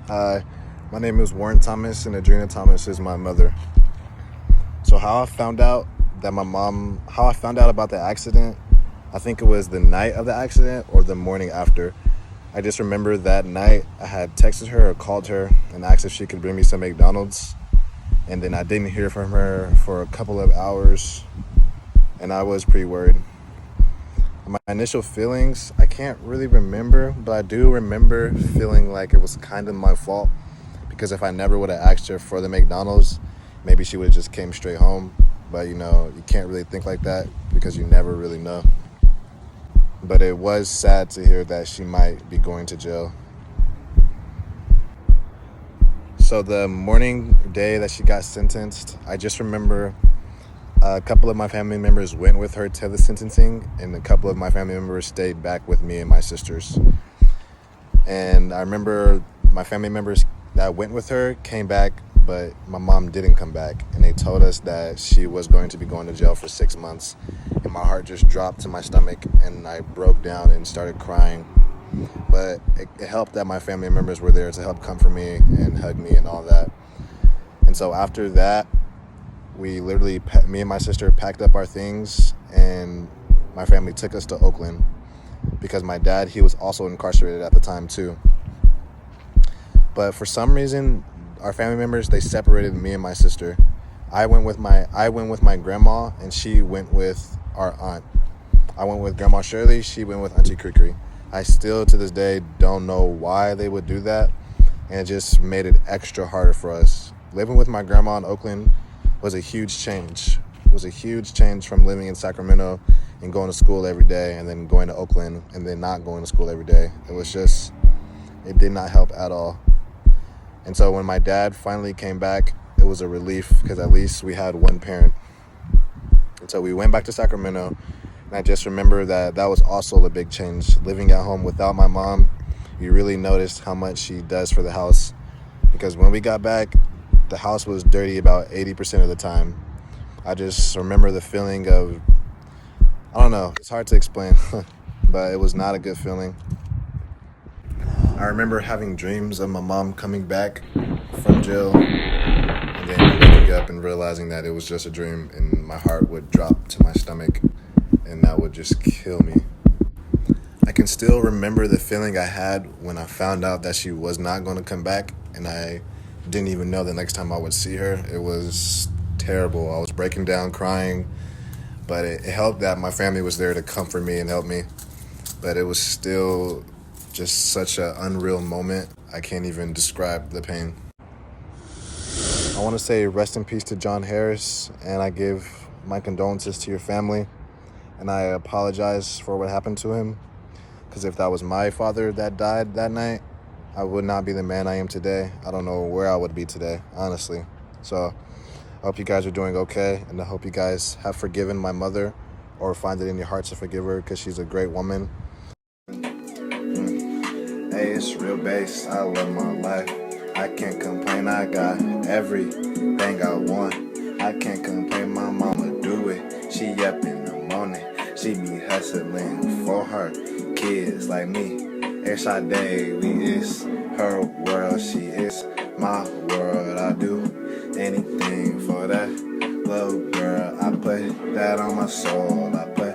Hi, my name is Warren Thomas, and Adrena Thomas is my mother. So, how I found out about the accident, I think it was the night of the accident or the morning after. I just remember that night I had texted her or called her and asked if she could bring me some McDonald's. And then I didn't hear from her for a couple of hours, and I was pretty worried. My initial feelings, I can't really remember, but I do remember feeling like it was kind of my fault because if I never would have asked her for the McDonald's, maybe she would have just came straight home. But you can't really think like that because you never really know. But it was sad to hear that she might be going to jail. So the morning day that she got sentenced, I just remember a couple of my family members went with her to the sentencing, and a couple of my family members stayed back with me and my sisters. And I remember my family members that went with her came back, but my mom didn't come back. And they told us that she was going to be going to jail for 6 months. And my heart just dropped to my stomach, and I broke down and started crying. But it helped that my family members were there to help comfort me and hug me and all that. And so after that, me and my sister packed up our things, and my family took us to Oakland because my dad, he was also incarcerated at the time too. But for some reason, our family members, they separated me and my sister. I went with my grandma, and she went with our aunt. I went with Grandma Shirley. She went with Auntie Crickery. I still to this day don't know why they would do that, and it just made it extra harder for us. Living with my grandma in Oakland was a huge change. It was a huge change from living in Sacramento and going to school every day, and then going to Oakland and then not going to school every day. It did not help at all. And so when my dad finally came back, it was a relief because at least we had one parent. And so we went back to Sacramento, and I just remember that was also a big change. Living at home without my mom, you really noticed how much she does for the house. Because when we got back, the house was dirty about 80% of the time. I just remember the feeling of, I don't know, it's hard to explain, but it was not a good feeling. I remember having dreams of my mom coming back from jail and then waking up and realizing that it was just a dream, and my heart would drop to my stomach and that would just kill me. I can still remember the feeling I had when I found out that she was not going to come back, and I didn't even know the next time I would see her. It was terrible. I was breaking down crying, but it helped that my family was there to comfort me and help me. But it was still just such an unreal moment. I can't even describe the pain. I want to say rest in peace to John Harris, and I give my condolences to your family, and I apologize for what happened to him, because if that was my father that died that night, I would not be the man I am today. I don't know where I would be today, honestly. So I hope you guys are doing okay, and I hope you guys have forgiven my mother or find it in your hearts to forgive her because she's a great woman. Hey, it's real bass. I love my life. I can't complain. I got everything I want. I can't complain. My mama do it. She up in the morning. She be hustling for her kids like me. Every day we is her world. She is my world. I do anything for that little girl. I put that on my soul. I put